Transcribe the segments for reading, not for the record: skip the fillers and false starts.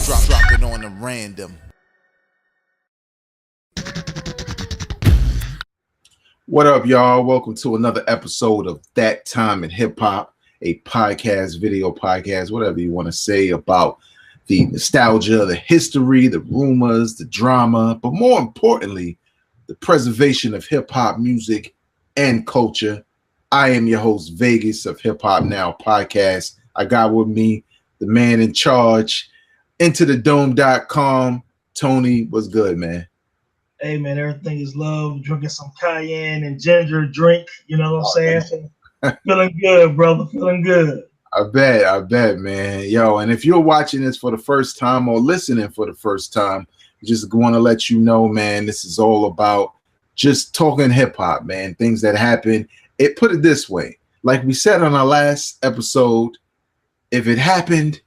Drop it on them random. What up, y'all? Welcome to another episode of That Time in Hip Hop, a podcast, video podcast, whatever you want to say about the nostalgia, the history, the rumors, the drama, but more importantly, the preservation of hip hop music and culture. I am your host, Vegas of Hip Hop Now podcast. I got with me the man in charge, IntoTheDome.com. Tony, what's good, man? Hey man, everything is love. Drinking some cayenne and ginger drink. You know what I'm saying? Feeling good, brother. Feeling good. I bet, man. Yo, and if you're watching this for the first time or listening for the first time, just want to let you know, man, this is all about just talking hip hop, man. Things that happen. Put it this way, like we said on our last episode, if it happened,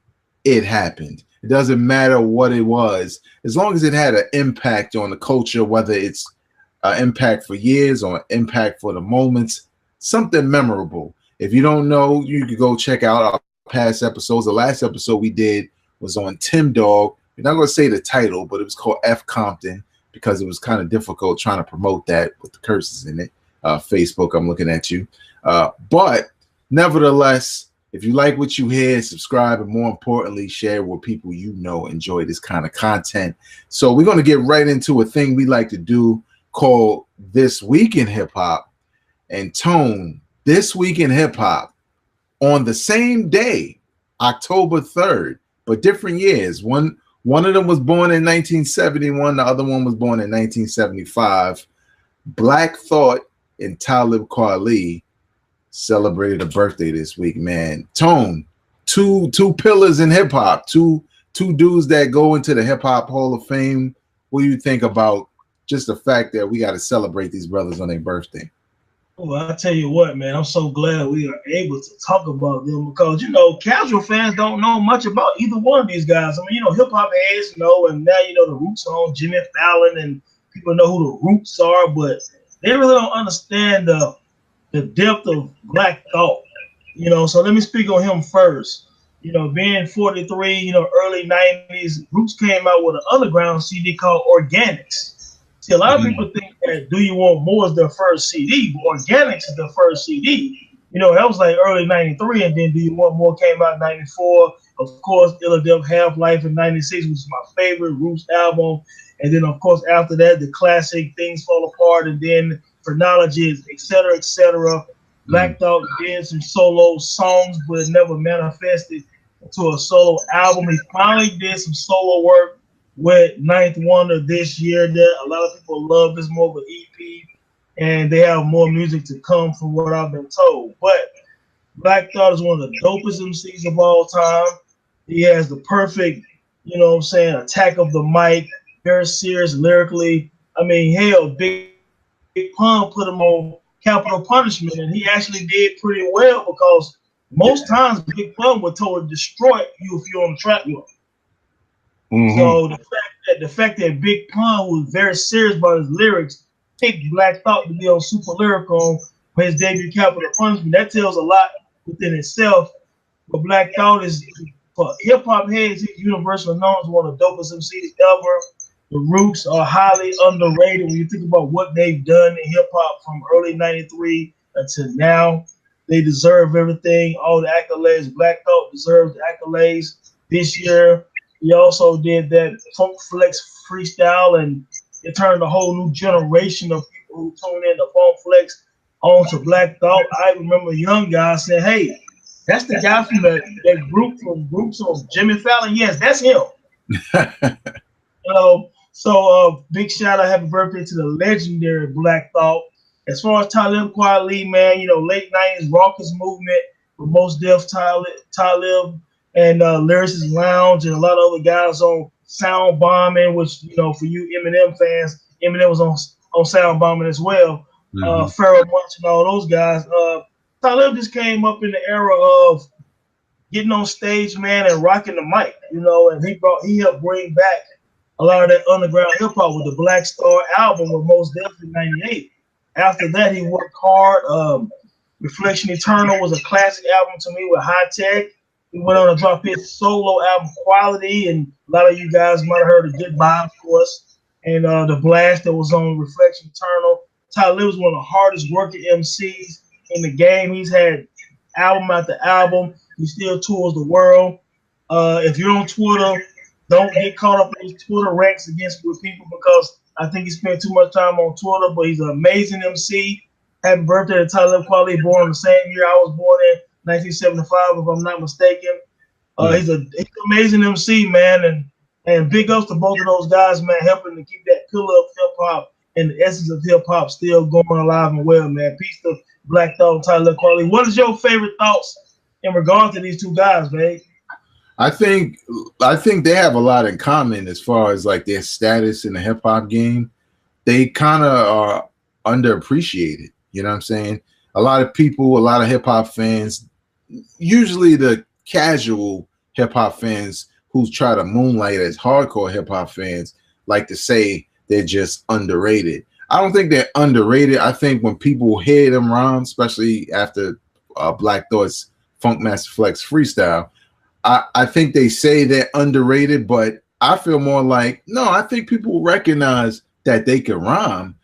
it happened. It doesn't matter what it was, as long as it had an impact on the culture, whether it's an impact for years or an impact for the moments, something memorable. If you don't know, you could go check out our past episodes. The last episode we did was on Tim Dog. We're not going to say the title, but it was called F Compton because it was kind of difficult trying to promote that with the curses in it. Facebook, I'm looking at you. But nevertheless, if you like what you hear, subscribe, and more importantly, share with people you know enjoy this kind of content. So we're going to get right into a thing we like to do called This Week in Hip Hop. And Tone, This Week in Hip Hop, on the same day, October 3rd, but different years. One of them was born in 1971. The other one was born in 1975. Black Thought and Talib Kweli celebrated a birthday this week, man. Tone, two pillars in hip hop, two dudes that go into the Hip Hop Hall of Fame. What do you think about just the fact that we got to celebrate these brothers on their birthday? Well, I tell you what, man, I'm so glad we are able to talk about them because, you know, casual fans don't know much about either one of these guys. I mean, you know, hip hop heads know, and now you know the Roots on Jimmy Fallon, and people know who the Roots are, but they really don't understand the depth of Black Thought. You know, so let me speak on him first. You know, being 43, you know, early 90s, Roots came out with an underground CD called Organics. See, a lot of people think that Do You Want More is their first CD, but Organics is their first CD. You know, that was like early 93, and then Do You Want More came out in 94. Of course, Ill Half-Life in 96, which is my favorite Roots album. And then, of course, after that, the classic Things Fall Apart, and then Phrenology, et cetera, et cetera. Black Thought did some solo songs, but it never manifested into a solo album. He finally did some solo work with Ninth Wonder this year that a lot of people love. It's more of an EP, and they have more music to come from what I've been told. But Black Thought is one of the dopest MCs of all time. He has the perfect, you know what I'm saying, attack of the mic, very serious lyrically. I mean, hell, Big Pun put him on Capital Punishment, and he actually did pretty well because most times Big Pun would totally destroy you if you're on the trap floor. So the fact that Big Pun was very serious about his lyrics, picked Black Thought to be on Super Lyrical for his debut Capital Punishment, that tells a lot within itself. But Black Thought is, for hip hop heads, he's universally known as one of the dopest MCs ever. The Roots are highly underrated when you think about what they've done in hip hop from early 93 until now. They deserve everything, all the accolades. Black Thought deserves the accolades this year. He also did that Funk Flex freestyle, and it turned a whole new generation of people who tune in to Funk Flex onto Black Thought. I remember young guys saying, hey, that's the guy from that group from Groups on Jimmy Fallon. Yes, that's him. You know, so big shout out, happy birthday to the legendary Black Thought. As far as Talib Kweli, man, you know, late 90s raucous movement with Mos Def, Talib, and Lyricist Lounge, and a lot of other guys on Sound Bombing, which, you know, for you Eminem fans, Eminem was on Sound Bombing as well. Pharoah Monch and all those guys. Talib just came up in the era of getting on stage, man, and rocking the mic, you know, and he helped bring back a lot of that underground hip hop with the Black Star album with Mos Def in '98. After that, he worked hard. Reflection Eternal was a classic album to me with High Tech. He went on to drop his solo album Quality, and a lot of you guys might have heard of Goodbye, of course, and the blast that was on Reflection Eternal. Talib was one of the hardest working MCs in the game. He's had album after album. He still tours the world. If you're on Twitter, don't get caught up in these Twitter rants against with people because I think he spent too much time on Twitter, but he's an amazing MC. Happy birthday to Talib Kweli, born the same year I was born in, 1975, if I'm not mistaken. He's an amazing MC, man, and big ups to both of those guys, man, helping to keep that pillar of hip hop and the essence of hip hop still going alive and well, man. Peace to Black Thought and Talib Kweli. What is your favorite thoughts in regard to these two guys, man? I think they have a lot in common as far as like their status in the hip hop game. They kind of are underappreciated. You know what I'm saying? A lot of people, a lot of hip hop fans, usually the casual hip hop fans who try to moonlight as hardcore hip hop fans, like to say they're just underrated. I don't think they're underrated. I think when people hear them rhymes, especially after Black Thought's Funkmaster Flex freestyle, I think they say they're underrated, but I feel more like, no, I think people recognize that they can rhyme.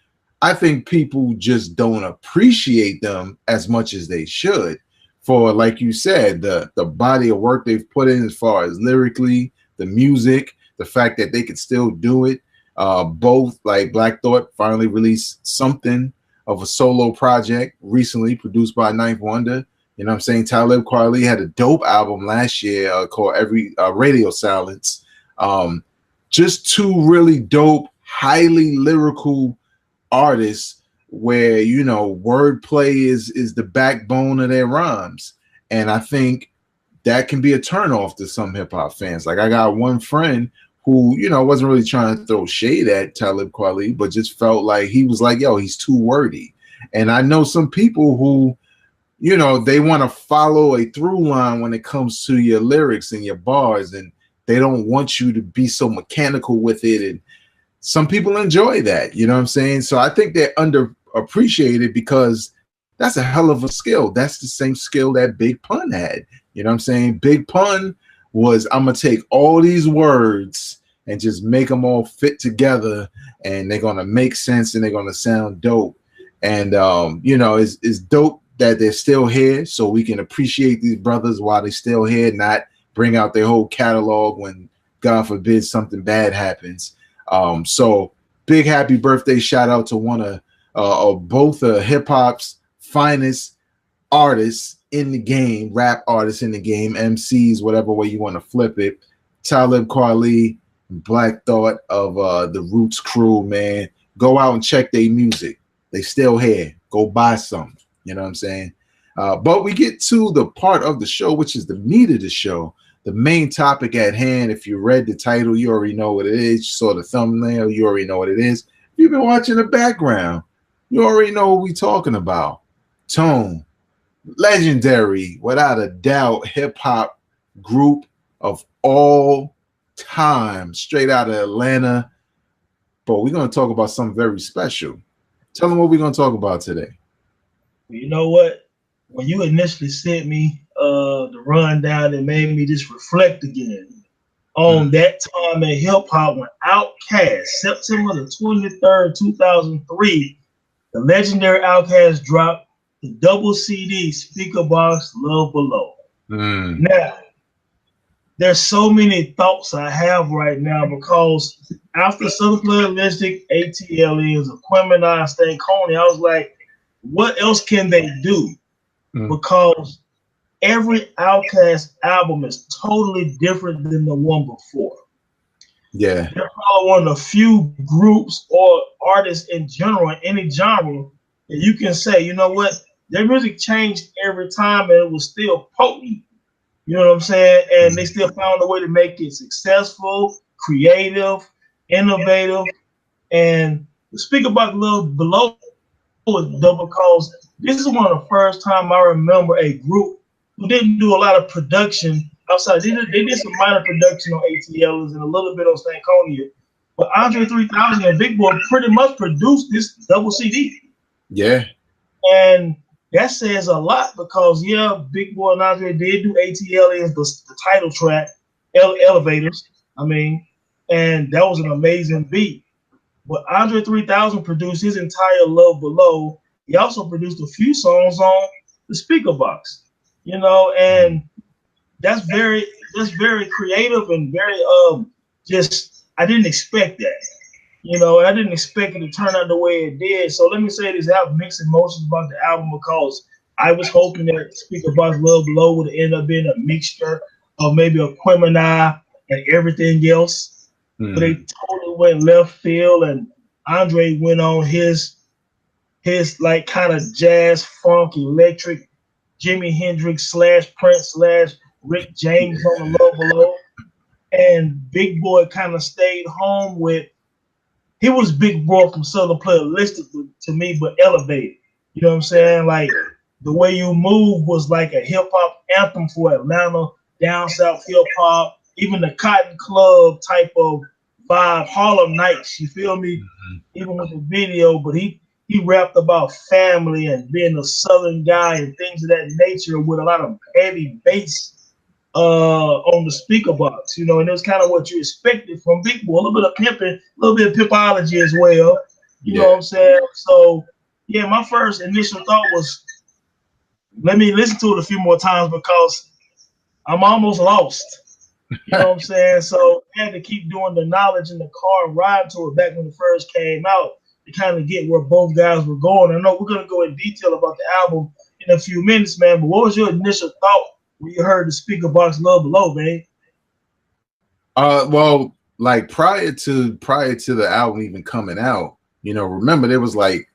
I think people just don't appreciate them as much as they should for, like you said, the body of work they've put in as far as lyrically, the music, the fact that they could still do it. Both, like Black Thought finally released something of a solo project recently produced by Ninth Wonder. You know what I'm saying? Talib Kweli had a dope album last year called Radio Silence. Just two really dope, highly lyrical artists where, you know, wordplay is the backbone of their rhymes. And I think that can be a turnoff to some hip hop fans. Like I got one friend who, you know, wasn't really trying to throw shade at Talib Kweli, but just felt like he was like, yo, he's too wordy. And I know some people who, you know, they want to follow a through line when it comes to your lyrics and your bars, and they don't want you to be so mechanical with it. And some people enjoy that, you know what I'm saying? So I think they're underappreciated because that's a hell of a skill. That's the same skill that Big Pun had. You know what I'm saying? Big Pun was, I'm going to take all these words and just make them all fit together, and they're going to make sense and they're going to sound dope. And, you know, it's dope that they're still here so we can appreciate these brothers while they're still here, not bring out their whole catalog when, God forbid, something bad happens. So big happy birthday shout out to one of both hip hop's finest artists in the game, rap artists in the game, MCs, whatever way you want to flip it. Talib Kweli, Black Thought of the Roots crew, man. Go out and check their music. They still here. Go buy some. You know what I'm saying? But we get to the part of the show, which is the meat of the show, the main topic at hand. If you read the title, you already know what it is. You saw the thumbnail, you already know what it is. If you've been watching the background, you already know what we're talking about. Tone, legendary, without a doubt, hip-hop group of all time, straight out of Atlanta. But we're going to talk about something very special. Tell them what we're going to talk about today. You know what? When you initially sent me the rundown, it made me just reflect again on that time in hip hop when Outkast, September the 23rd, 2003, the legendary Outkast dropped the double CD, Speakerboxx, Love Below. Now, there's so many thoughts I have right now because after Southern Playalistic, ATLs, Aquemini, Stankonia, I was like, what else can they do? Because every Outkast album is totally different than the one before. Yeah. They're probably one of the few groups or artists in general, in any genre, that you can say, you know what, their music changed every time and it was still potent. You know what I'm saying? And they still found a way to make it successful, creative, innovative. And speak about Love Below is dope because this is one of the first time I remember a group who didn't do a lot of production outside. They did some minor production on ATLs and a little bit on Stankonia. But Andre 3000 and Big Boy pretty much produced this double CD. Yeah. And that says a lot because yeah, Big Boy and Andre did do ATL as the title track, Elevators. I mean, and that was an amazing beat. But Andre 3000 produced his entire Love Below. He also produced a few songs on the Speakerboxx, you know, and that's very creative and very just I didn't expect that. You know, and I didn't expect it to turn out the way it did. So let me say this, I have mixed emotions about the album because I was hoping that Speakerboxx Love Below would end up being a mixture of maybe a Quemini and everything else. But they totally went left field, and Andre went on his like kind of jazz, funk, electric, Jimi Hendrix / Prince / Rick James on the Love Below. And Big Boy kind of stayed home with, he was Big Boy from Southern Playalistic to me, but elevated. You know what I'm saying? Like the way you move was like a hip hop anthem for Atlanta, down south hip hop, even the Cotton Club type of vibe, Harlem Nights. You feel me? Even with the video, but he rapped about family and being a Southern guy and things of that nature with a lot of heavy bass on the Speakerboxx, you know, and it was kind of what you expected from Big Boy, a little bit of pimping, a little bit of pimpology as well. You know what I'm saying? So, yeah, my first initial thought was, let me listen to it a few more times because I'm almost lost. You know what I'm saying? So I had to keep doing the knowledge in the car and ride to it back when it first came out to kind of get where both guys were going. I know we're going to go in detail about the album in a few minutes, man, but what was your initial thought when you heard the Speakerboxx Love Below, man? Well, like prior to the album even coming out, you know, remember there was like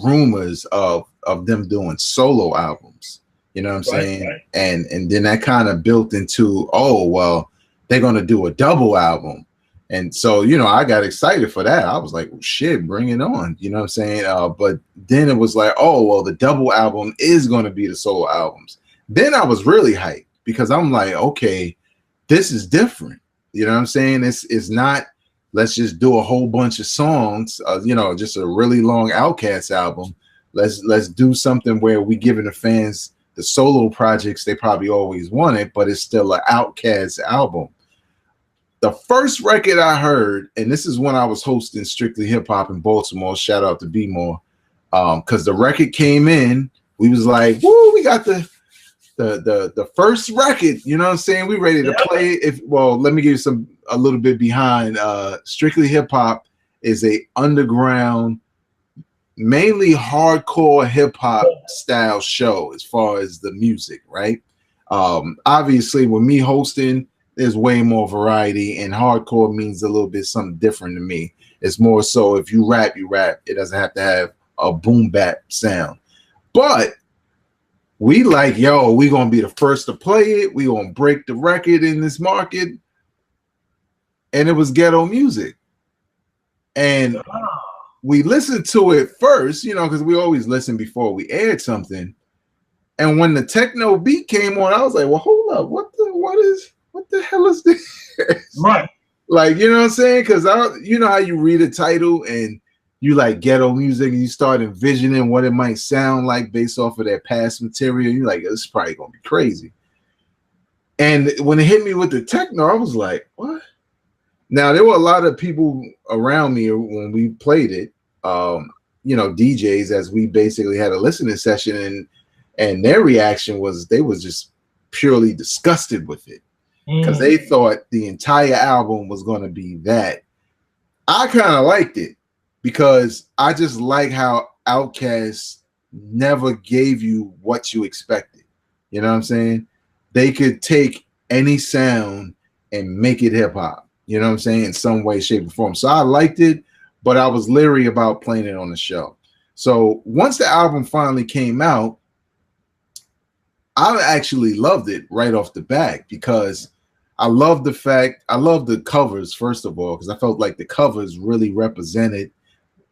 rumors of them doing solo albums. You know what I'm saying? Right. And then that kind of built into, oh well, they're gonna do a double album. And so, you know, I got excited for that. I was like, well, shit, bring it on. You know what I'm saying? But then it was like, oh well, the double album is gonna be the solo albums. Then I was really hyped because I'm like, okay, this is different. You know what I'm saying? It's not, let's just do a whole bunch of songs, you know, just a really long Outkast album. Let's do something where we giving the fans the solo projects they probably always wanted, but it's still an Outkast album. The first record I heard, and this is when I was hosting Strictly Hip Hop in Baltimore, shout out to B More, because the record came in, we was like, woo, we got the first record, you know what I'm saying? We ready to play it. Well, let me give you a little bit behind. Strictly Hip Hop is a underground, mainly hardcore hip hop style show as far as the music, right? Obviously, with me hosting, there's way more variety, and hardcore means a little bit something different to me. It's more so if you rap, you rap. It doesn't have to have a boom bap sound. But we like, yo, we gonna be the first to play it. We gonna break the record in this market. And it was ghetto music. And we listened to it first, you know, because we always listen before we aired something. And when the techno beat came on, I was like, well, hold up, what the hell is this? Right. Like, you know what I'm saying? Because you know how you read a title and you like ghetto music and you start envisioning what it might sound like based off of their past material. You're like, this is probably gonna be crazy. And when it hit me with the techno, I was like, what? Now there were a lot of people around me when we played it, you know, DJs, as we basically had a listening session, and their reaction was they was just purely disgusted with it because they thought the entire album was going to be that. I kind of liked it because I just like how Outkast never gave you what you expected. You know what I'm saying? They could take any sound and make it hip hop, you know what I'm saying, in some way, shape, or form. So I liked it, but I was leery about playing it on the show. So once the album finally came out, I actually loved it right off the bat because I love the covers, first of all, because I felt like the covers really represented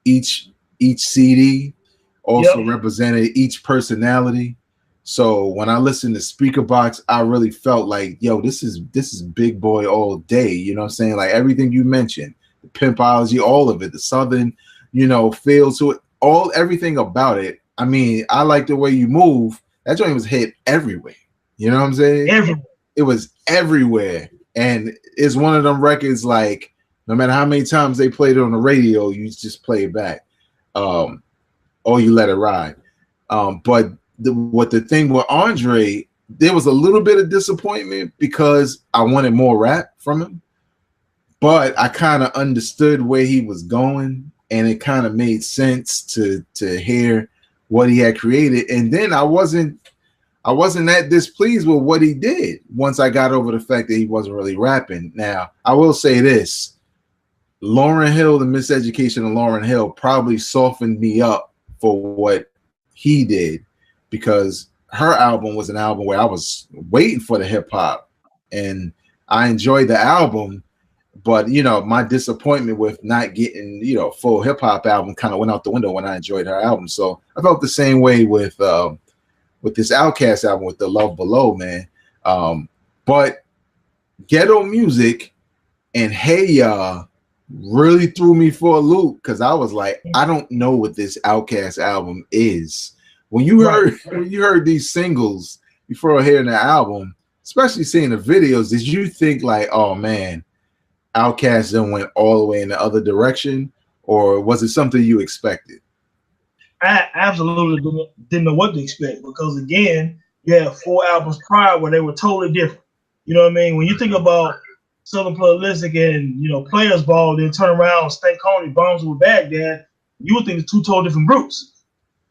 each CD, also represented each personality. So when I listened to Speakerboxx, I really felt like, yo, this is Big Boy all day. You know what I'm saying? Like everything you mentioned, the pimpology, all of it, the Southern, you know, feel to it, everything about it I mean, I Like the Way You Move. That joint was hit everywhere. You know what I'm saying? Everywhere. It was everywhere. And it's one of them records, like, no matter how many times they played it on the radio, you just play it back. Or you let it ride. But the thing with Andre, there was a little bit of disappointment because I wanted more rap from him. But I kind of understood where he was going, and it kind of made sense to hear what he had created. And then I wasn't that displeased with what he did once I got over the fact that he wasn't really rapping. Now, I will say this. Lauryn Hill, the Miseducation of Lauryn Hill, probably softened me up for what he did, because her album was an album where I was waiting for the hip hop, and I enjoyed the album. But, you know, my disappointment with not getting, you know, full hip hop album kind of went out the window when I enjoyed her album. So I felt the same way with this Outkast album, with The Love Below, man. But Ghetto Music and Hey Ya really threw me for a loop, because I was like, I don't know what this Outkast album is. When you heard these singles before hearing the album, especially seeing the videos, did you think like, oh man, Outkast then went all the way in the other direction, or was it something you expected? I absolutely didn't know what to expect, because again, you had 4 albums prior where they were totally different. You know what I mean? When you think about Southern Pluralistic and, you know, Players Ball, then turn around, Stank Coney, Bombs with Baghdad, you would think it's 2 totally different groups.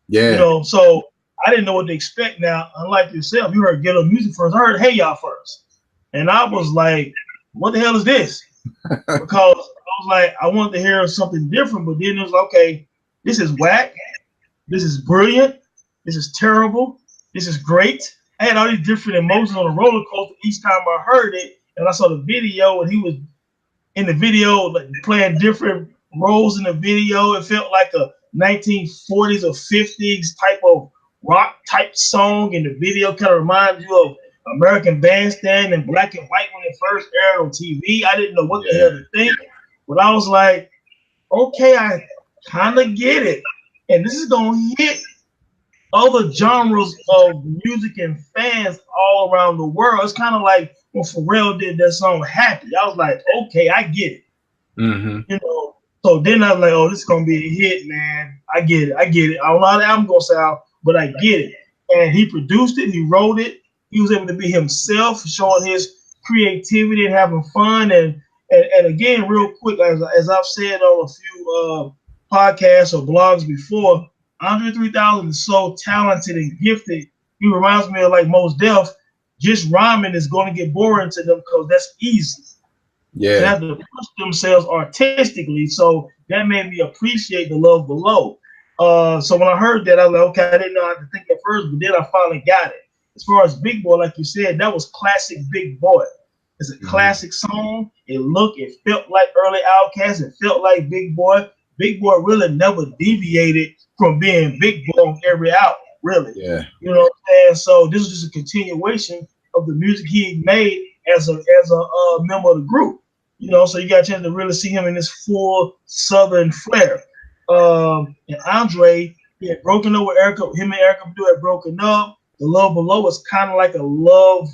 Yeah. You know, so I didn't know what to expect. Now, unlike yourself, you heard Ghetto Music first. I heard Hey Ya first. And I was like, what the hell is this? Because I was like, I wanted to hear something different, but then it was like, okay, this is whack. This is brilliant. This is terrible. This is great. I had all these different emotions on a roller coaster each time I heard it. And I saw the video, and he was in the video like playing different roles in the video. It felt like a 1940s or 50s type of rock type song, and the video kind of reminds you of American Bandstand and Black and White when it first aired on TV. I didn't know what the hell to think, but I was like, okay, I kind of get it. And this is going to hit other genres of music and fans all around the world. It's kind of like when Pharrell did that song Happy. I was like, okay, I get it. Mm-hmm. You know, so then I was like, oh, this is going to be a hit, man. I get it. I don't know how the album going to sound, but I get it. And he produced it. He wrote it. He was able to be himself, showing his creativity and having fun. And again, real quick, as I've said on a few podcasts or blogs before, Andre 3000 is so talented and gifted. He reminds me of like Mos Def. Just rhyming is going to get boring to them because that's easy. Yeah. They have to push themselves artistically. So that made me appreciate The Love Below. So when I heard that, I was like, okay, I didn't know how to think at first, but then I finally got it. As far as Big Boy, like you said, that was classic Big Boy. It's a classic song. It felt like early Outkast. It felt like Big Boy. Big Boy really never deviated from being Big Boy on every album, really. Yeah. You know what I'm saying? So this is just a continuation of the music he made as a member of the group. You know, so you got a chance to really see him in this full Southern flair. And Andre, he had broken up with Erica. Him and Erica Badu had broken up. The Love Below was kind of like a love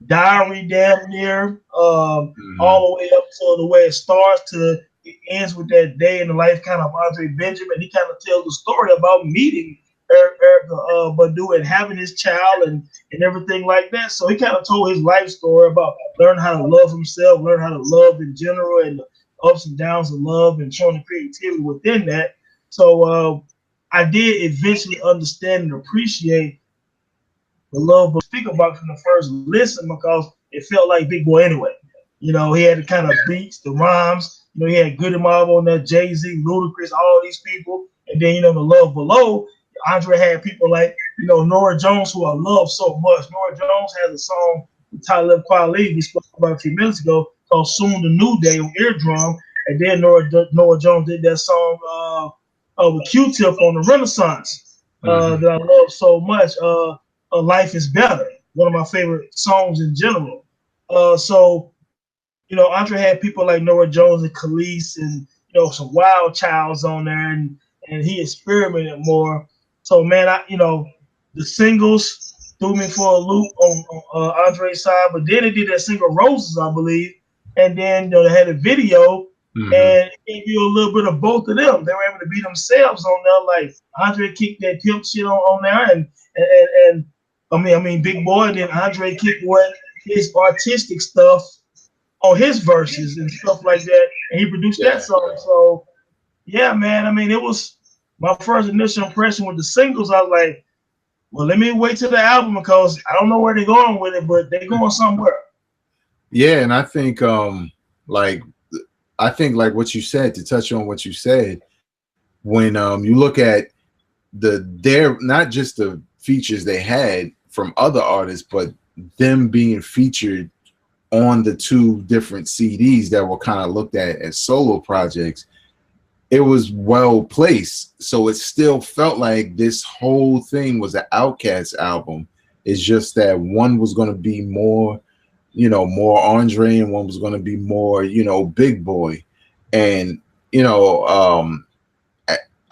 diary, damn near, all the way up to the way it starts to it ends with that day in the life kind of Andre Benjamin. He kind of tells the story about meeting Erica Badu and having his child and everything like that. So he kind of told his life story about learning how to love himself, learn how to love in general, and the ups and downs of love, and showing the creativity within that. So I did eventually understand and appreciate The Love Below Speakerboxx from the first listen, because it felt like Big Boy anyway. You know, he had the kind of beats, the rhymes. You know, he had Goody Mob on there, Jay-Z, Ludacris, all these people. And then, you know, The Love Below, Andre had people like, you know, Nora Jones, who I love so much. Nora Jones has a song with Talib Kweli we spoke about a few minutes ago called Soon the New Day on Eardrum. And then Nora Jones did that song with Q-Tip on the Renaissance that I love so much. Life is Better, one of my favorite songs in general. So, you know, Andre had people like Nora Jones and Khalees and, you know, some Wild Childs on there, and he experimented more. So man, the singles threw me for a loop on Andre's side, but then they did that single Roses, I believe, and then they had a video. And it gave you a little bit of both of them. They were able to be themselves on there. Like Andre kicked that pimp shit on there, and I mean Big Boy. And then Andre kicked his artistic stuff on his verses and stuff like that, and he produced that song. So yeah, man. I mean, it was my first initial impression with the singles. I was like, well, let me wait till the album because I don't know where they're going with it, but they're going somewhere. Yeah, and I think like what you said, to touch on what you said, when you look at their not just the features they had from other artists, but them being featured on the 2 different CDs that were kind of looked at as solo projects, it was well placed. So it still felt like this whole thing was an Outkast album. It's just that one was going to be more, more Andre, and one was going to be more, Big Boy. And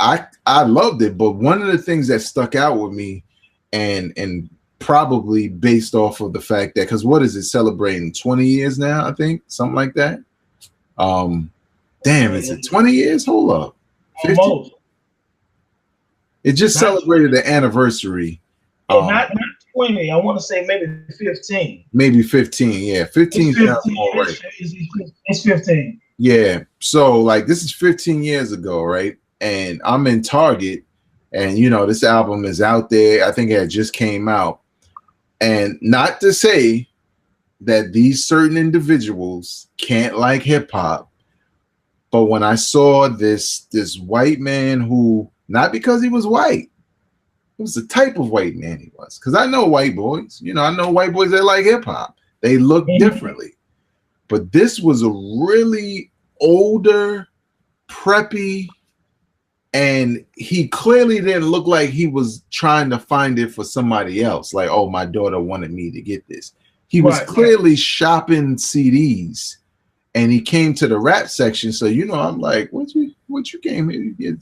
I loved it, but one of the things that stuck out with me, and probably based off of the fact that, because what is it celebrating 20 years now? I think something like that. Damn, is it 20 years? Hold up, 50? It just celebrated the anniversary. Not 20. I want to say maybe 15. Maybe 15. Yeah, 15. It's 15. Yeah. So like this is 15 years ago, right? And I'm in Target, and this album is out there. I think it had just came out. And not to say that these certain individuals can't like hip hop, but when I saw this white man who, not because he was white, it was the type of white man he was. Because I know white boys, I know white boys that like hip hop. They look differently. But this was a really older, preppy, and he clearly didn't look like he was trying to find it for somebody else. Like, oh, my daughter wanted me to get this. He was clearly shopping CDs, and he came to the rap section. So, I'm like, what you came here to get?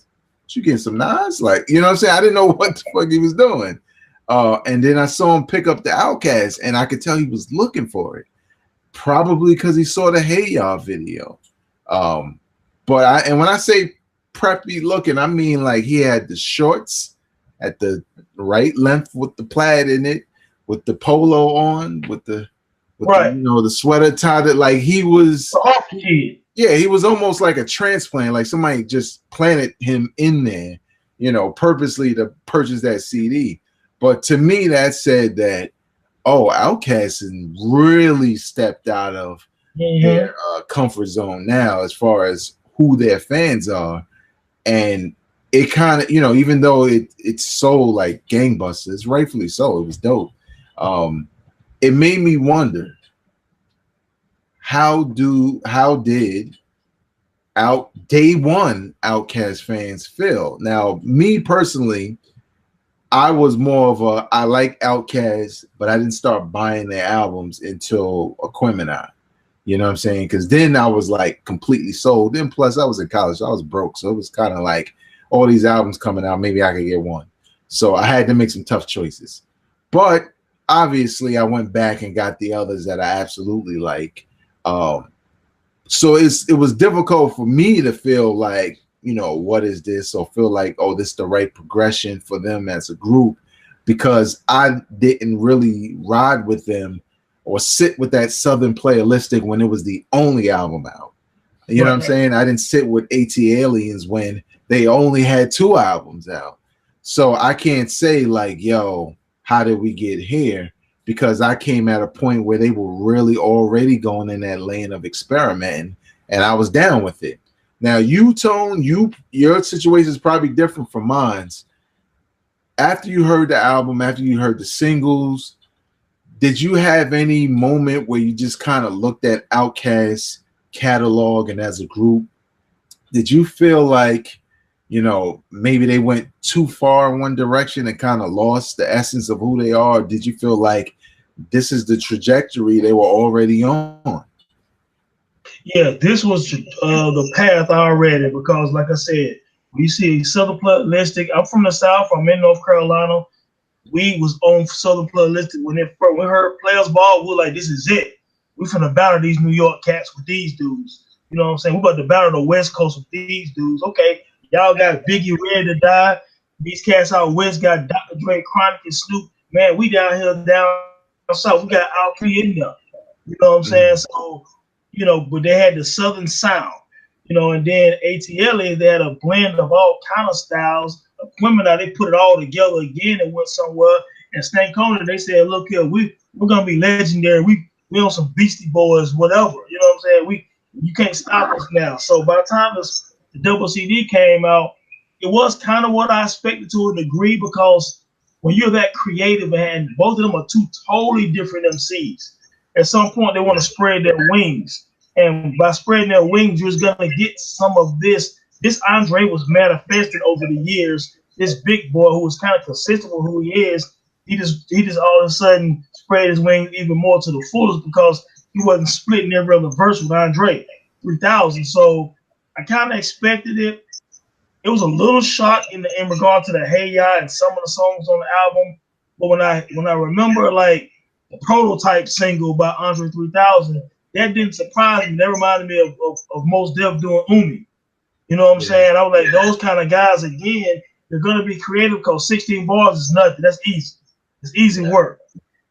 You getting some Nas? Like, what I'm saying? I didn't know what the fuck he was doing. And then I saw him pick up the Outkast, and I could tell he was looking for it. Probably because he saw the Hey Y'all video. And when I say preppy looking, I mean like he had the shorts at the right length with the plaid in it, with the polo on, with the the sweater tied it, like he was he was almost like a transplant, like somebody just planted him in there, purposely to purchase that CD. But to me, that said that, oh, Outkast really stepped out of their comfort zone now as far as who their fans are. And it kind of, even though it's sold like gangbusters, rightfully so, it was dope. It made me wonder, how did day one Outkast fans feel? Now, me personally, I was more of I like Outkast, but I didn't start buying their albums until Aquemini. You know what I'm saying? Because then I was like completely sold. Then plus I was in college, so I was broke, so it was kind of like all these albums coming out, maybe I could get one. So I had to make some tough choices. But obviously, I went back and got the others that I absolutely like. So it was difficult for me to feel like, what is this? Or feel like, oh, this is the right progression for them as a group, because I didn't really ride with them or sit with that Southern Playalistic when it was the only album out. You know what I'm saying? I didn't sit with AT-Aliens when they only had 2 albums out. So I can't say like, yo, how did we get here? Because I came at a point where they were really already going in that lane of experimenting, and I was down with it. Now, you, Tone, your situation is probably different from mine's. After you heard the album, after you heard the singles, did you have any moment where you just kind of looked at Outkast catalog and as a group, did you feel like, maybe they went too far in one direction and kind of lost the essence of who they are? Or did you feel like this is the trajectory they were already on? Yeah, this was the path already, because like I said, We see Southern Playalistic. I'm from the South. I'm in North Carolina. We was on Southern Playalistic when we heard Players Ball. We were like, this is it. We finna battle these New York cats with these dudes. You know what I'm saying? We about to battle the West Coast with these dudes. Okay, y'all got Biggie Ready to Die. These cats out west got Dr. Dre, Chronic, and Snoop. Man, we down here down south. We got Outkast in there. You know what I'm saying? So, but they had the Southern sound. And then ATL, they had a blend of all kind of styles. Women, now they put it all together again and went somewhere. And Stank Corner, they said, look here, we're gonna be legendary. We on some Beastie Boys, whatever. You know what I'm saying? You can't stop us now. So by the time the double CD came out, it was kind of what I expected to a degree, because when you're that creative, and both of them are two totally different MCs, at some point they want to spread their wings. And by spreading their wings, you're going to get some of this. This Andre was manifested over the years. This big boy who was kind of consistent with who he is, he just all of a sudden spread his wings even more to the fullest, because he wasn't splitting every other verse with Andre 3000. So I kind of expected it. It was a little shock in regard to the Hey Ya and some of the songs on the album. But when I remember like the Prototype single by Andre 3000, that didn't surprise me. That reminded me of Mos Def doing Umi. You know what I'm saying? I was like, those kind of guys, again, they're going to be creative, because 16 bars is nothing. That's easy. It's easy work.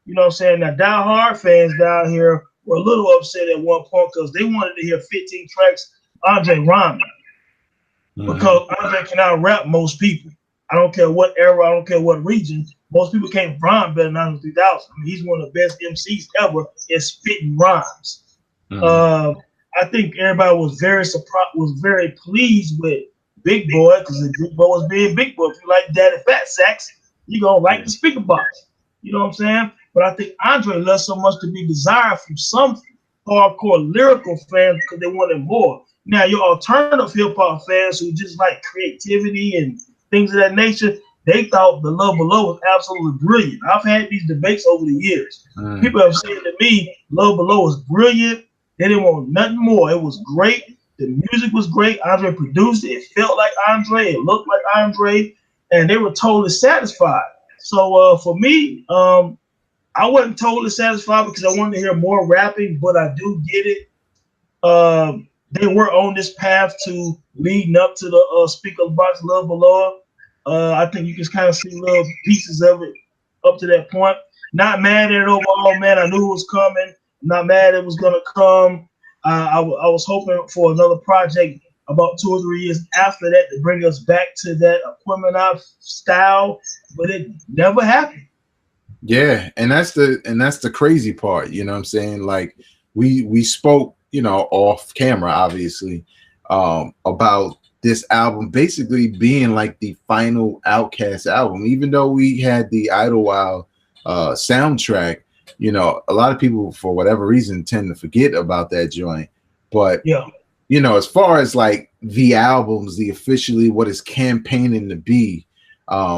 You know what I'm saying? Now, Die Hard fans down here were a little upset at one point, because they wanted to hear 15 tracks Andre rhyming. Because Andre cannot rap most people. I don't care what era, I don't care what region. Most people can't rhyme better than Andre 3000. I mean, he's one of the best MCs ever at spitting rhymes. I think everybody was very surprised, was very pleased with Big Boy, because Big Boy was being Big Boy. If you like Daddy Fat Sacks, you gonna like the Speakerboxx. You know what I'm saying? But I think Andre left so much to be desired from some hardcore lyrical fans, because they wanted more. Now, your alternative hip hop fans who just like creativity and things of that nature, they thought The Love Below was absolutely brilliant. I've had these debates over the years. People have said to me, Love Below was brilliant. They didn't want nothing more. It was great. The music was great. Andre produced it. It felt like Andre. It looked like Andre. And they were totally satisfied. So for me, I wasn't totally satisfied, because I wanted to hear more rapping, but I do get it. They were on this path to leading up to the Speakerboxx Love Below. I think you can kind of see little pieces of it up to that point. Not mad at it overall, man. I knew it was coming. Not mad it was going to come. I was hoping for another project about 2 or 3 years after that to bring us back to that Aquemini style, but it never happened. Yeah, and that's the crazy part. You know what I'm saying? Like we spoke, off camera, obviously, about this album basically being like the final Outkast album, even though we had the Idlewild soundtrack. A lot of people, for whatever reason, tend to forget about that joint. But yeah, as far as like the albums, the officially what is campaigning to be,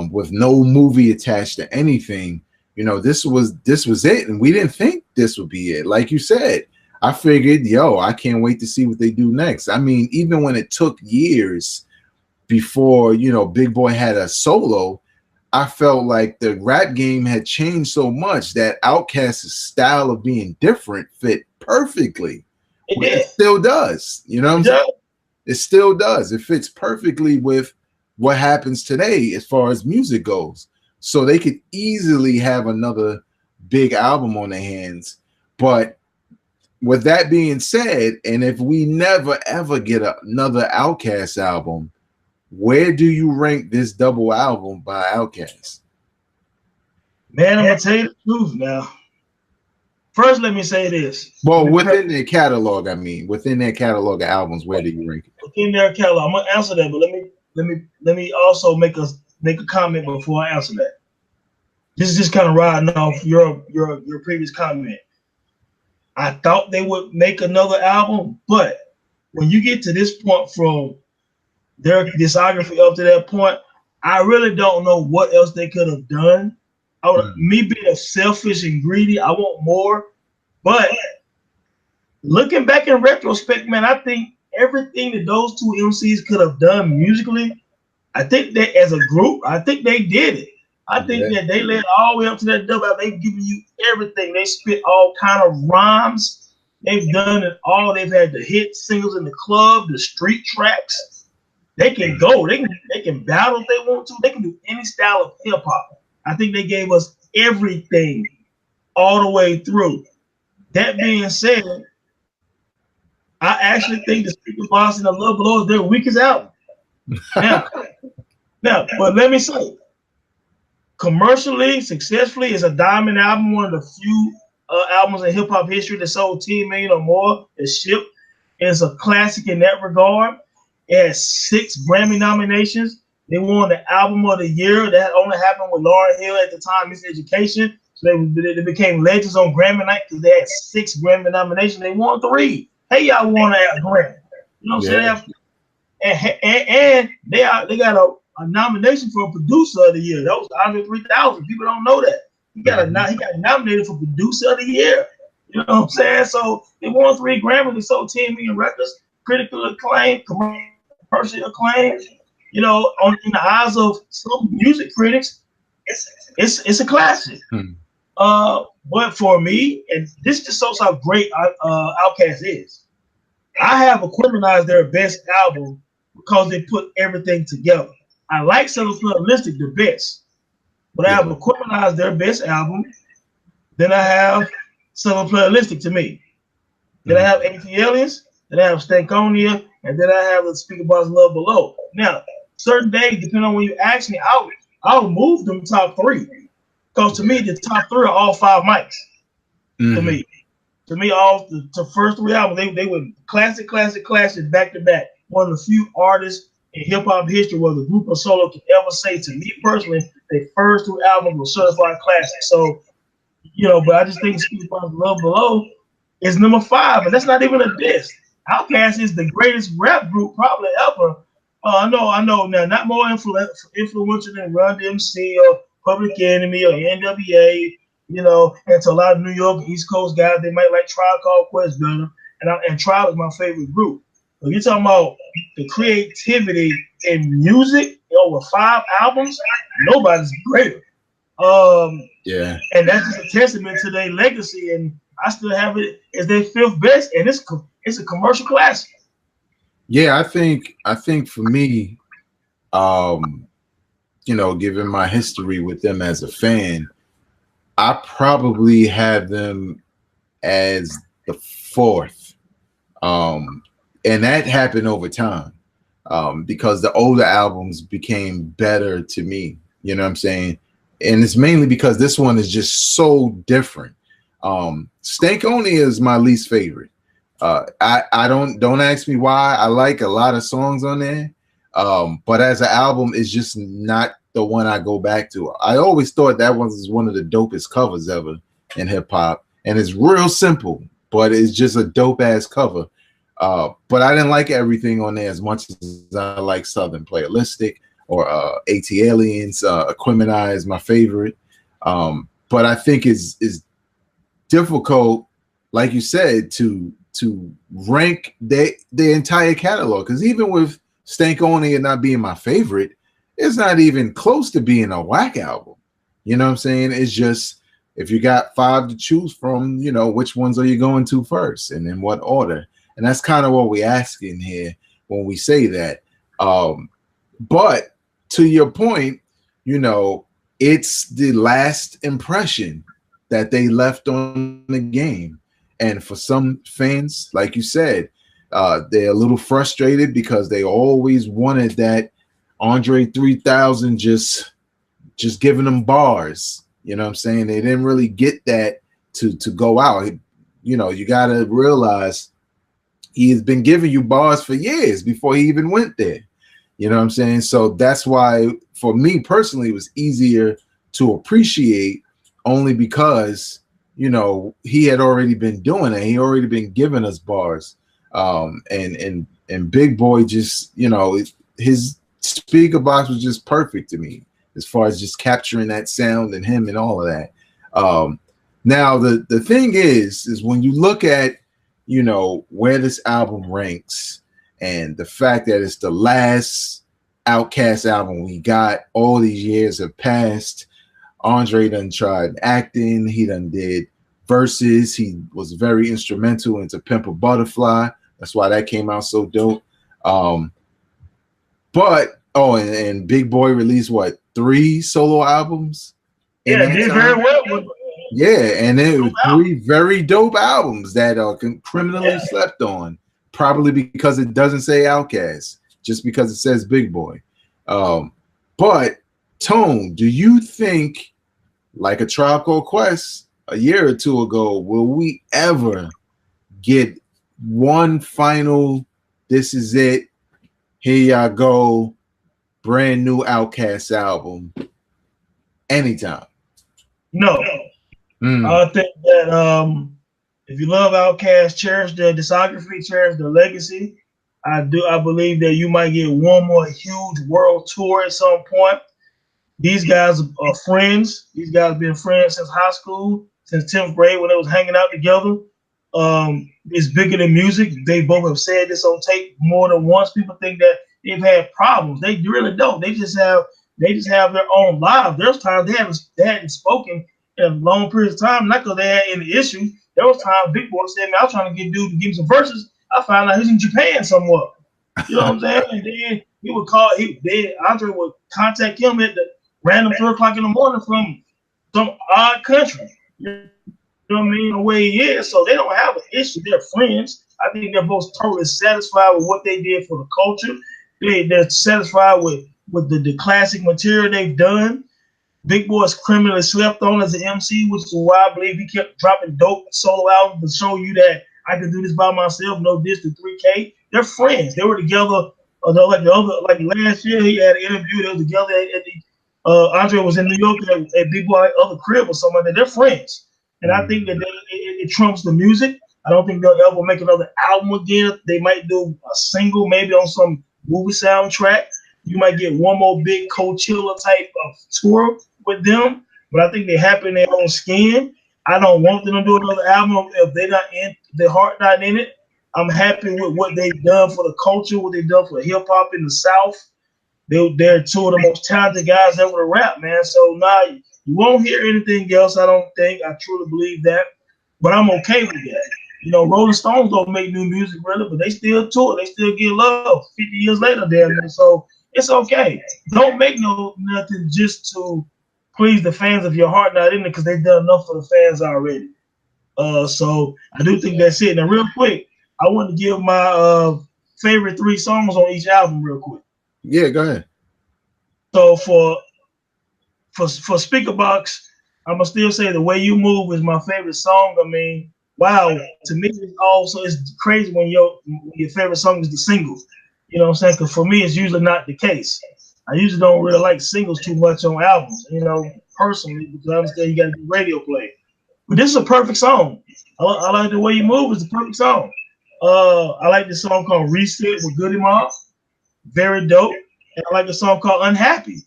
with no movie attached to anything, this was it, and we didn't think this would be it. Like you said, I figured, I can't wait to see what they do next. I mean, even when it took years before, Big Boy had a solo, I felt like the rap game had changed so much that Outkast's style of being different fit perfectly. It still does. You know what I'm saying? It still does. It fits perfectly with what happens today as far as music goes. So they could easily have another big album on their hands. But with that being said, and if we never ever get another Outkast album, where do you rank this double album by Outkast? Man, I'm gonna tell you the truth now. First, let me say this. Well, within their catalog, within their catalog of albums, where do you rank it? Within their catalog, I'm gonna answer that, but let me also make a comment before I answer that. This is just kind of riding off your previous comment. I thought they would make another album, but when you get to this point from their discography up to that point, I really don't know what else they could have done. Me being selfish and greedy, I want more. But looking back in retrospect, man, I think everything that those two MCs could have done musically, I think that as a group, I think they did it. I think that they led all the way up to that double. They've given you everything. They spit all kind of rhymes. They've done it all. They've had the hit singles in the club, the street tracks. They can go. They can battle if they want to. They can do any style of hip hop. I think they gave us everything all the way through. That being said, I actually think the Speakerboxx and the Love Below is their weakest album. Now, but let me say, commercially, successfully, it's a diamond album, one of the few albums in hip hop history that sold 10 million or more. It's shipped. It's a classic in that regard. It has 6 Grammy nominations. They won the Album of the Year. That only happened with Lauryn Hill at the time, Miss Education. So they became legends on Grammy night because they had 6 Grammy nominations. They won 3. Hey, y'all won a Grammy. You know what I'm saying? And they got a nomination for Producer of the Year. That was Andre 3000. People don't know that. He got nominated for Producer of the Year. You know what I'm saying? So they won 3 Grammys. They sold 10 million records, critical acclaim, commercial acclaim. You know, in the eyes of some music critics, it's a classic. But for me, and this just shows how great Outkast is. I have equalized their best album because they put everything together. I like Celluloid the best, but I have equalized their best album. Then I have Celluloid to me. Then I have ATLiens. Then I have Stankonia, and then I have the Speakerboxx Love Below. Now, certain days, depending on when you ask me, I'll move them top 3. Because to me, the top 3 are all 5 mics. To me, all the first 3 albums, they were classic back to back. One of the few artists in hip hop history where the group or solo can ever say, to me personally, their first 3 albums were certified classics. So, you know, but I just think Speakerboxx Love Below is number 5, and that's not even a diss. Outkast is the greatest rap group probably ever. I know now, not more influential than Run DMC or Public Enemy or NWA, you know, and to a lot of New York and East Coast guys, they might like Tribe Called Quest better, and Tribe is my favorite group. But you're talking about the creativity in music over 5 albums, nobody's greater. And that's just a testament to their legacy, and I still have it as their 5th best, and it's a commercial classic. Yeah, I think for me, you know, given my history with them as a fan, I probably have them as the 4th. And that happened over time because the older albums became better to me. You know what I'm saying? And it's mainly because this one is just so different. Stankonia is my least favorite. I don't ask me why. I like a lot of songs on there. But as an album, it's just not the one I go back to. I always thought that was one of the dopest covers ever in hip hop. And it's real simple, but it's just a dope ass cover. But I didn't like everything on there as much as I like Southern Playalistic or ATLiens. Equimini is my favorite. But I think it's difficult, like you said, to rank the entire catalog, because even with Stankonia not being my favorite, it's not even close to being a whack album. You know what I'm saying? It's just, if you got 5 to choose from, you know, which ones are you going to first and in what order? And that's kind of what we're asking here when we say that. But to your point, you know, it's the last impression that they left on the game. And for some fans, like you said, they're a little frustrated because they always wanted that Andre 3000 just giving them bars. You know what I'm saying? They didn't really get that to go out. You know, you got to realize he has been giving you bars for years before he even went there. You know what I'm saying? So that's why, for me personally, it was easier to appreciate, only because, you know, he had already been doing it. He already been giving us bars. And Big Boy just, you know, his Speakerboxx was just perfect to me as far as just capturing that sound and him and all of that. Now the thing is when you look at, you know, where this album ranks and the fact that it's the last Outkast album we got. All these years have passed. Andre done tried acting. He done did verses. He was very instrumental into Pimp a Butterfly. That's why that came out so dope. But and Big Boy released what, 3 solo albums? Yeah, did very well. Yeah, and it was 3 very dope albums that are criminally slept on, probably because it doesn't say Outkast, just because it says Big Boy. But Tone, do you think, like A Tribe Called Quest a year or 2 ago, will we ever get one final, this is it, here y'all go, brand new Outkast album anytime? No. I think that if you love Outkast, cherish their discography, cherish their legacy. I believe that you might get one more huge world tour at some point. These guys are friends. These guys have been friends since high school, since 10th grade when they was hanging out together. It's bigger than music. They both have said this on tape more than once. People think that they've had problems. They really don't. They just have their own lives. There's times they hadn't spoken in a long period of time, not because they had any issue. There was times Big Boy said, "Man, I was trying to get dude to give me some verses. I found out he's in Japan somewhere." You know what I'm saying? And then he would call. Andre would contact him at the random 3 o'clock in the morning from some odd country. You know what I mean? The way he is, so they don't have an issue. They're friends. I think they're both totally satisfied with what they did for the culture. They're satisfied with the classic material they've done. Big Boy's criminally slept on as an MC, which is why I believe he kept dropping dope solo albums to show you that I can do this by myself, no diss to 3K. They're friends. They were together. Like last year, he had an interview. They were together at the Andre was in New York at Big Boy other crib or something like that. They're friends, and I think that it trumps the music. I don't think they'll ever make another album again. They might do a single, maybe on some movie soundtrack. You might get one more big Coachella type of tour with them, but I think they're happy in their own skin. I don't want them to do another album if they're not in their heart, not in it. I'm happy with what they've done for the culture, what they've done for hip hop in the South. They're 2 of the most talented guys ever to rap, man. So now you won't hear anything else. I don't think. I truly believe that, but I'm okay with that. You know, Rolling Stones don't make new music really, but they still tour. They still get love 50 years later, damn it. So it's okay. Don't make nothing just to please the fans of your heart not in it, because they've done enough for the fans already. So I do think that's it. Now, real quick, I want to give my favorite 3 songs on each album real quick. Yeah, go ahead. So for Speakerboxx, I'm gonna still say The Way You Move is my favorite song. I mean, wow, to me it's crazy when your favorite song is the single. You know what I'm saying? Because for me, it's usually not the case. I usually don't really like singles too much on albums, you know, personally, because I understand you got to do radio play. But this is a perfect song. I like The Way You Move. It's a perfect song. I like this song called Reset with Goody Mob. Very dope. And I like the song called Unhappy.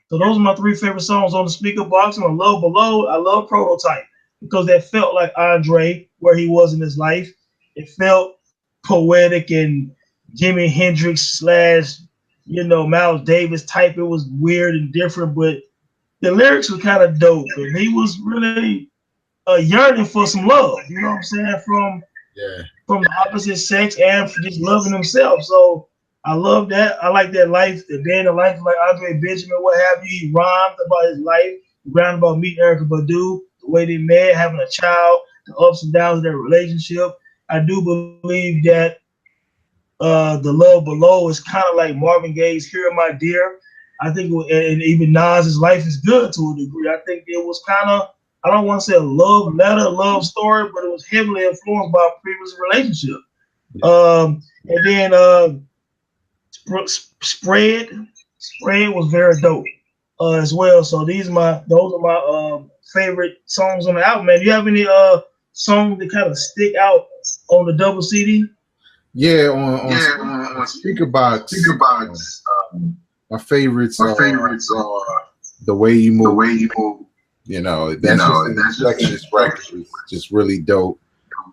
So those are my 3 favorite songs on the Speakerboxx. And I love Below. I love Prototype because that felt like Andre, where he was in his life. It felt poetic and Jimi Hendrix / Miles Davis type. It was weird and different, but the lyrics were kind of dope. And he was really yearning for some love, you know what I'm saying, from the opposite sex and for just loving himself. So I love that. I like that life, the day in the life like Andre Benjamin, what have you. He rhymed about his life. He rhymed about meeting Erykah Badu, the way they met, having a child, the ups and downs of their relationship. I do believe that The Love Below is kind of like Marvin Gaye's Here My Dear. I think, and even Nas's Life Is Good to a degree. I think it was kind of, I don't want to say a love letter, love story, but it was heavily influenced by a previous relationship. And then Spread was very dope as well. So those are my favorite songs on the album. Man, do you have any songs that kind of stick out on the double CD? Yeah, on Speakerboxx. My favorites are The Way You Move. You know, that's just really dope.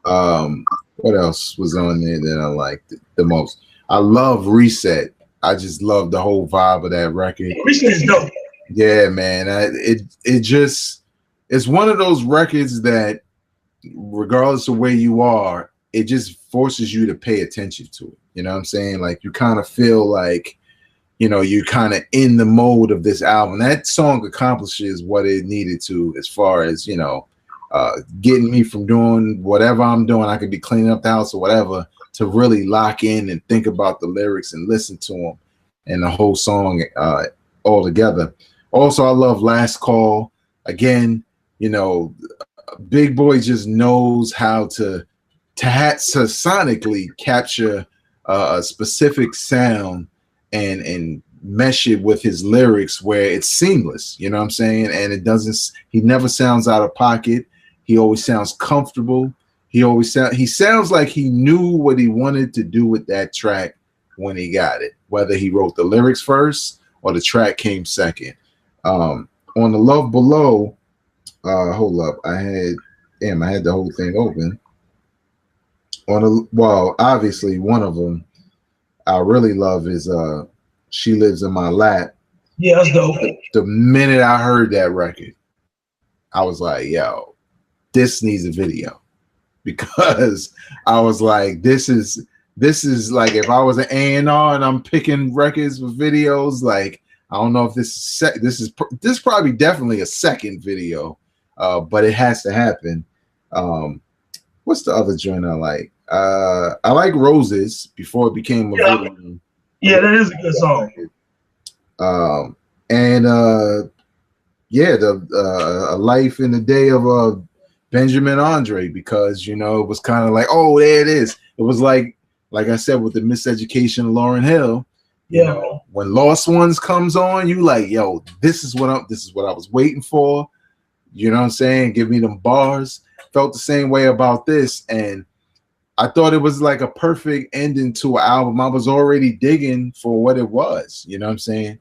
What else was on there that I liked the most? I love Reset. I just love the whole vibe of that record. Recently is dope. Yeah, man. It's one of those records that, regardless of where you are, it just forces you to pay attention to it. You know what I'm saying? Like, you kind of feel like, you know, you're kind of in the mode of this album. That song accomplishes what it needed to, as far as, you know, getting me from doing whatever I'm doing. I could be cleaning up the house or whatever, to really lock in and think about the lyrics and listen to them and the whole song all together. Also, I love Last Call. Again, you know, Big Boy just knows how to sonically capture a specific sound and mesh it with his lyrics where it's seamless. You know what I'm saying? And he never sounds out of pocket. He always sounds comfortable. He sounds like he knew what he wanted to do with that track when he got it, whether he wrote the lyrics first or the track came second. On the Love Below, hold up, I had the whole thing open. Obviously one of them I really love is She Lives in My Lap. Yeah, that's dope. The minute I heard that record, I was like, yo, this needs a video, because I was like, this is like, if I was an A&R and I'm picking records for videos, like, I don't know if this is probably definitely a second video, but it has to happen. What's the other joint I like? I like Roses before it became a video. Yeah, that is a good song. A Life in the Day of Benjamin Andre, because, you know, it was kind of like, oh, there it is. It was like I said with the Miseducation of Lauryn Hill. You know, when Lost Ones comes on, you like, yo, this is what I was waiting for. You know what I'm saying? Give me them bars. Felt the same way about this, and I thought it was like a perfect ending to an album I was already digging for what it was. You know what I'm saying?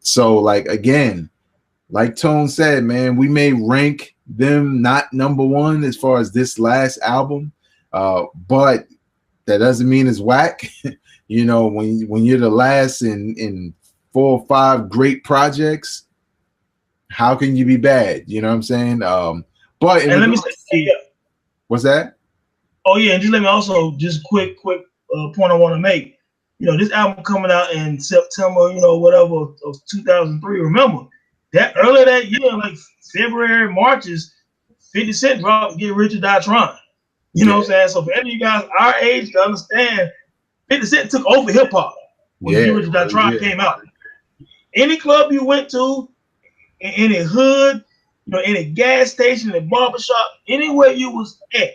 So, like, again, like Tone said, man, we may rank them not number one as far as this last album, but that doesn't mean it's whack. You know, when you're the last in 4 or 5 great projects, how can you be bad? You know what I'm saying? But and let me say, what's that? Oh yeah, and just let me also just quick point I want to make. You know, this album coming out in September, you know, whatever of 2003. Remember that earlier that year, like February, March, is 50 Cent dropped Get Rich or Die Trying. You know what I'm saying? So for any of you guys our age to understand, 50 Cent took over hip hop when Get Rich or Die Trying came out. Any club you went to, in any hood, you know, any gas station, any barbershop, anywhere you was at,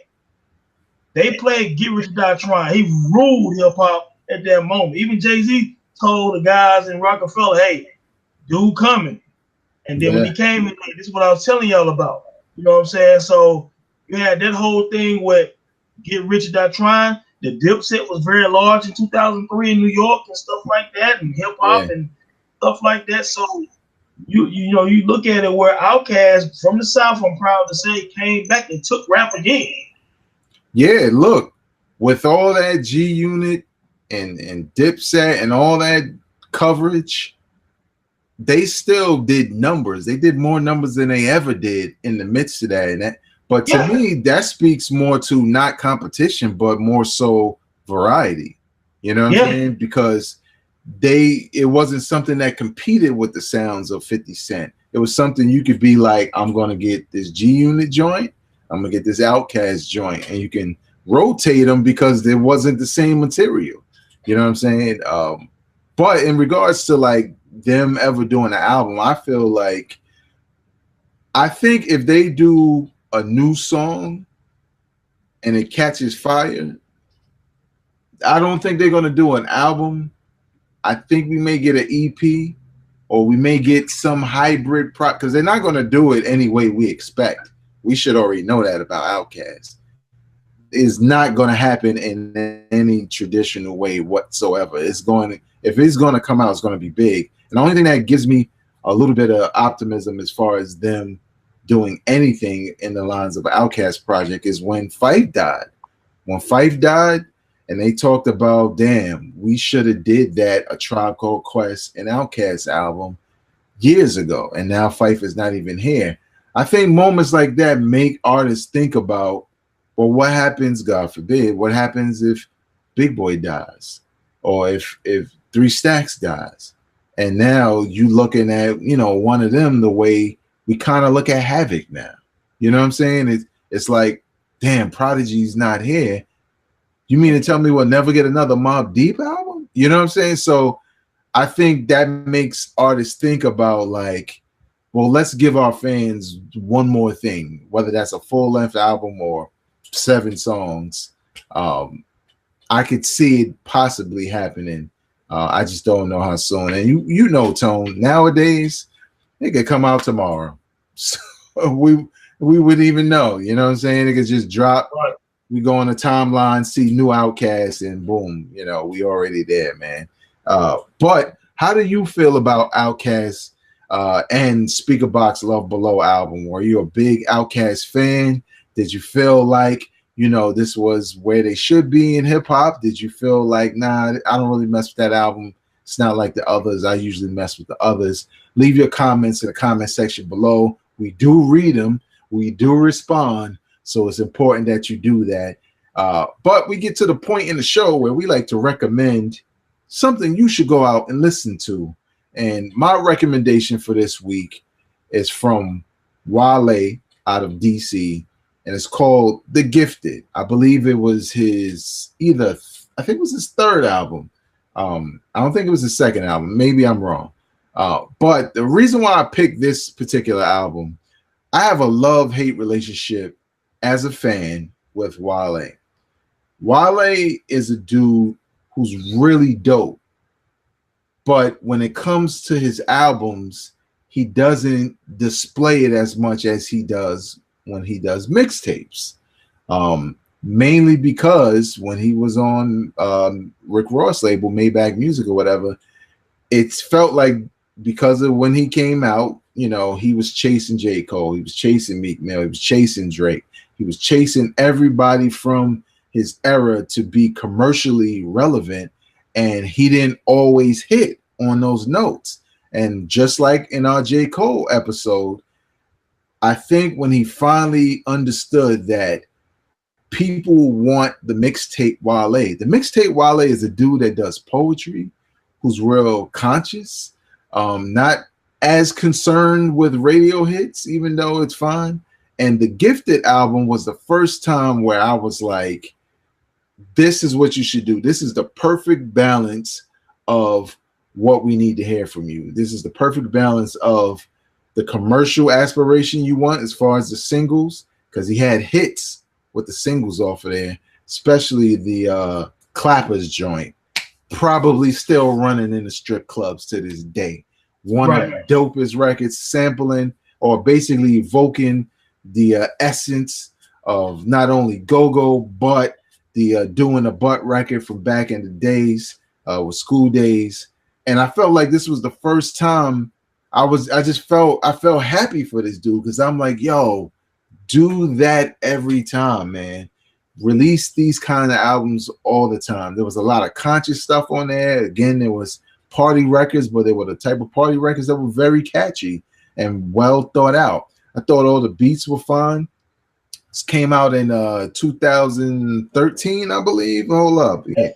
they played Get Rich or Die Trying. He ruled hip hop at that moment. Even Jay-Z told the guys in Rockefeller, hey, dude coming. And then when he came in, this is what I was telling y'all about. You know what I'm saying? So you had that whole thing with Get Rich or Die Trying. The Dipset was very large in 2003 in New York and stuff like that, and hip hop and stuff like that. So you know, you look at it where Outkast from the South, I'm proud to say, came back and took rap again. Yeah, look, with all that G Unit and Dipset and all that coverage, they still did numbers. They did more numbers than they ever did in the midst of that. But to me, that speaks more to not competition, but more so variety. You know what I'm saying? Because it wasn't something that competed with the sounds of 50 Cent. It was something you could be like, I'm going to get this G Unit joint, I'm going to get this Outkast joint, and you can rotate them because there wasn't the same material. You know what I'm saying? But in regards to like them ever doing an album, I think if they do a new song and it catches fire, I don't think they're going to do an album. I think we may get an EP, or we may get some hybrid because they're not going to do it any way we expect. We should already know that about Outkast. It's not going to happen in any traditional way whatsoever. If it's going to come out, it's going to be big. And the only thing that gives me a little bit of optimism as far as them doing anything in the lines of an Outkast project is when Phife died. When Phife died, and they talked about, damn, we should have did that A Tribe Called Quest and Outkast album years ago, and now Phife is not even here. I think moments like that make artists think about, well, what happens, God forbid, what happens if Big Boy dies, or if 3 Stacks dies, and now you looking at, you know, one of them the way we kind of look at Havoc now. You know what I'm saying? It's like, damn, Prodigy's not here. You mean to tell me we'll never get another Mobb Deep album? You know what I'm saying? So I think that makes artists think about, like, well, let's give our fans one more thing, whether that's a full-length album or 7 songs. I could see it possibly happening. I just don't know how soon. And you know, Tone, nowadays, it could come out tomorrow. So we wouldn't even know. You know what I'm saying? It could just drop. Right. We go on the timeline, see new Outkast, and boom, you know, we already there, man. But how do you feel about Outkast and Speakerboxx Love Below album? Were you a big Outkast fan? Did you feel like, you know, this was where they should be in hip hop? Did you feel like, nah, I don't really mess with that album, it's not like the others, I usually mess with the others? Leave your comments in the comment section below. We do read them, we do respond, so it's important that you do that. But we get to the point in the show where we like to recommend something you should go out and listen to. And my recommendation for this week is from Wale out of DC, and it's called The Gifted. I believe it was his I think it was his 3rd album. I don't think it was his 2nd album. Maybe I'm wrong. But the reason why I picked this particular album, I have a love-hate relationship as a fan with Wale. Wale is a dude who's really dope, but when it comes to his albums, he doesn't display it as much as he does when he does mixtapes. Mainly because when he was on Rick Ross label, Maybach Music or whatever, it felt like, because of when he came out, you know, he was chasing J. Cole, he was chasing Meek Mill, he was chasing Drake, he was chasing everybody from his era to be commercially relevant, and he didn't always hit on those notes. And just like in our J. Cole episode, I think when he finally understood that people want the mixtape Wale, the mixtape Wale is a dude that does poetry, who's real conscious, not as concerned with radio hits, even though it's fine. And the Gifted album was the first time where I was like, this is what you should do. This is the perfect balance of what we need to hear from you. This is the perfect balance of the commercial aspiration you want as far as the singles, because he had hits with the singles off of there, especially the Clappers joint, probably still running in the strip clubs to this day. One of the dopest records, sampling or basically evoking the essence of not only go-go, but the doing a butt record from back in the days with School Days. And I felt like this was the first time I felt happy for this dude, because I'm like, yo, do that every time, man. Release these kind of albums all the time. There was a lot of conscious stuff on there. Again, there was party records, but they were the type of party records that were very catchy and well thought out. I thought all the beats were fine. This came out in 2013, I believe. Hold up. Yeah,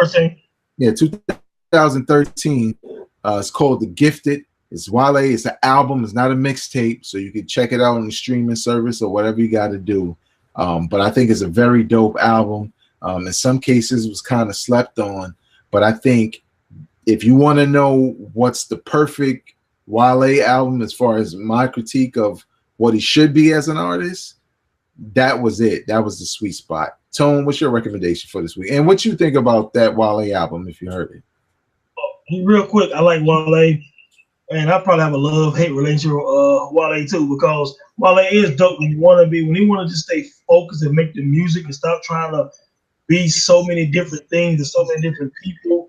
13. Yeah, 2013. It's called The Gifted. It's Wale. It's an album. It's not a mixtape, so you can check it out on the streaming service or whatever you got to do. But I think it's a very dope album. In some cases, it was kind of slept on. But I think if you want to know what's the perfect Wale album as far as my critique of what he should be as an artist, that was it. That was the sweet spot. Tone, what's your recommendation for this week? And what you think about that Wale album, if you heard it? Real quick, I like Wale. And I probably have a love-hate relationship with Wale too, because Wale is dope when you want to be, when you want to just stay focused and make the music and stop trying to be so many different things to so many different people.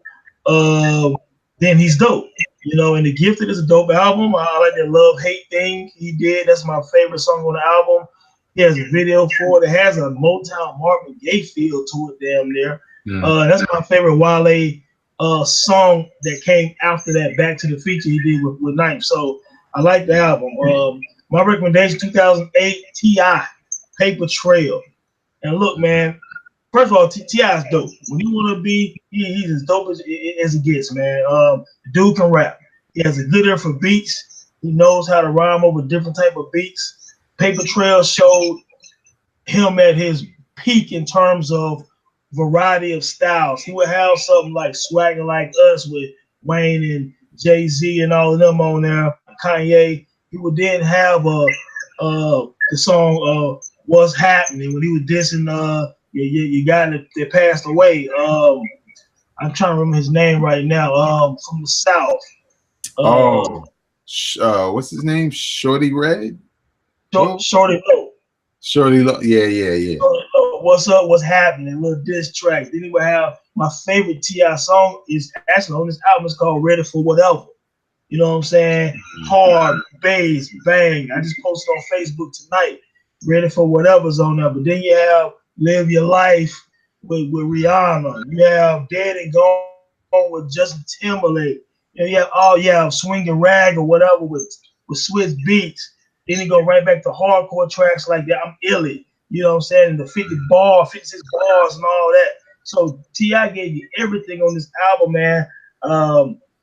Then he's dope, you know. And The Gifted is a dope album. I like that love-hate thing he did. That's my favorite song on the album. He has a video for it. It has a Motown Marvin Gaye feel to it, damn near. That's my favorite Wale song that came after that. Back to the feature he did with Knife. So I like the album. My recommendation: 2008 T.I. Paper Trail. And look, man. First of all, T.I. is dope. When you want to be, he's as dope as it gets, man. The dude can rap. He has a good ear for beats. He knows how to rhyme over different type of beats. Paper Trail showed him at his peak in terms of variety of styles. He would have something like Swagger Like Us with Wayne and Jay-Z and all of them on there, Kanye. He would then have the song What's Happening when he was dissing you got that passed away. I'm trying to remember his name right now. From the South. What's his name? Shorty Red? Shorty Low. Shorty Low. Yeah. What's up? What's happening? Little diss track. Then he would have my favorite T.I. song is actually on this album. It's called Ready for Whatever. You know what I'm saying? Hard, bass, bang. I just posted on Facebook tonight. Ready for Whatever's on there. But then you have Live Your Life with Rihanna. You have Dead and Gone with Justin Timberlake. You have Swinging Rag or whatever with Swiss Beats. Then you go right back to hardcore tracks like that. I'm Illy. You know what I'm saying? And the 56 bars and all that. So T.I. gave you everything on this album, man.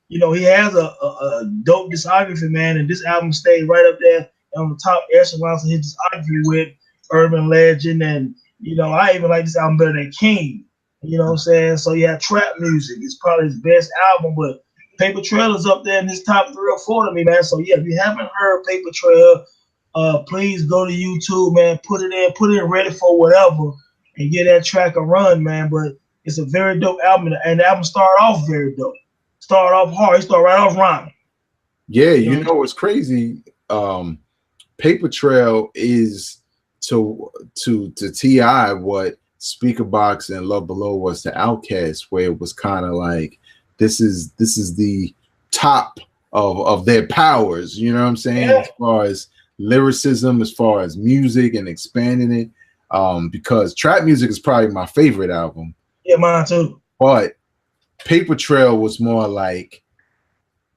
He has a dope discography, man, and this album stayed right up there on the top echelons of his discography with Urban Legend, and I even like this album better than King. You know what I'm saying? So yeah, trap music is probably his best album, but Paper Trail is up there in his top 3 or 4 to me, man. So yeah, if you haven't heard Paper Trail, please go to YouTube, man. Put it in Ready for Whatever, and get that track a run, man. But it's a very dope album, and the album started off very dope. Started off hard. He started right off rhyming. Yeah, you know what's crazy? Paper Trail is to T.I. what Speakerboxx and Love Below was to Outkast, where it was kind of like this is the top of their powers. You know what I'm saying? Yeah. As far as lyricism, as far as music and expanding it, because trap music is probably my favorite album. Yeah, mine too. But Paper Trail was more like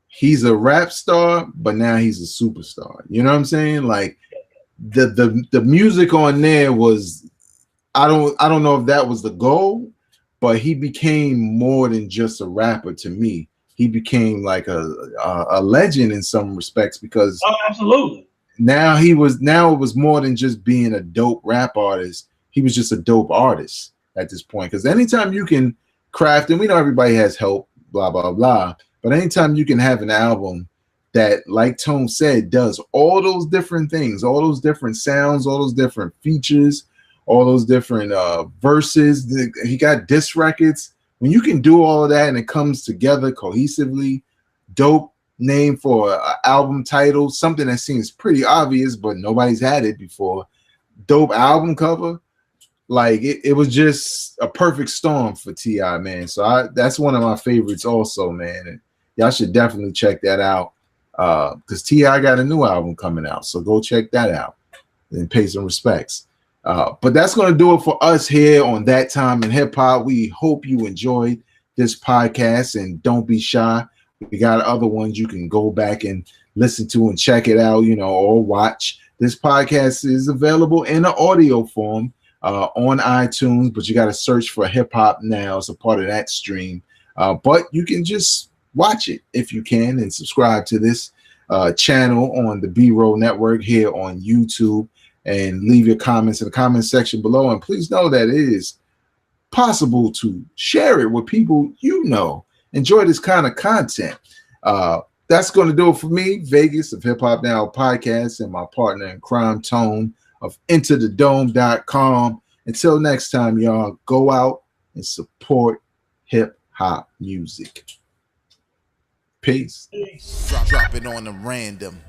he's a rap star, but now he's a superstar. You know what I'm saying? Like the music on there was, I don't know if that was the goal, but he became more than just a rapper to me. He became like a legend in some respects, because absolutely. Now it was more than just being a dope rap artist. He was just a dope artist at this point. Because anytime you can craft, and we know everybody has help, blah, blah, blah. But anytime you can have an album that, like Tone said, does all those different things, all those different sounds, all those different features, all those different verses. He got diss records. When you can do all of that and it comes together cohesively, dope name for an album title, something that seems pretty obvious, but nobody's had it before. Dope album cover. Like it was just a perfect storm for T.I., man. So that's one of my favorites also, man. And y'all should definitely check that out. Because T.I. got a new album coming out. So go check that out and pay some respects. But that's going to do it for us here on That Time in Hip Hop. We hope you enjoyed this podcast, and don't be shy. We got other ones you can go back and listen to and check it out, or watch. This podcast is available in an audio form on iTunes, but you got to search for Hip Hop Now. It's a part of that stream. But you can just watch it if you can, and subscribe to this channel on the B-Roll Network here on YouTube, and leave your comments in the comment section below. And please know that it is possible to share it with people enjoy this kind of content. That's going to do it for me, Vegas of Hip Hop Now Podcast, and my partner in crime, Tone of IntoTheDome.com. Until next time, y'all, go out and support hip hop music. Peace. Drop it on the random.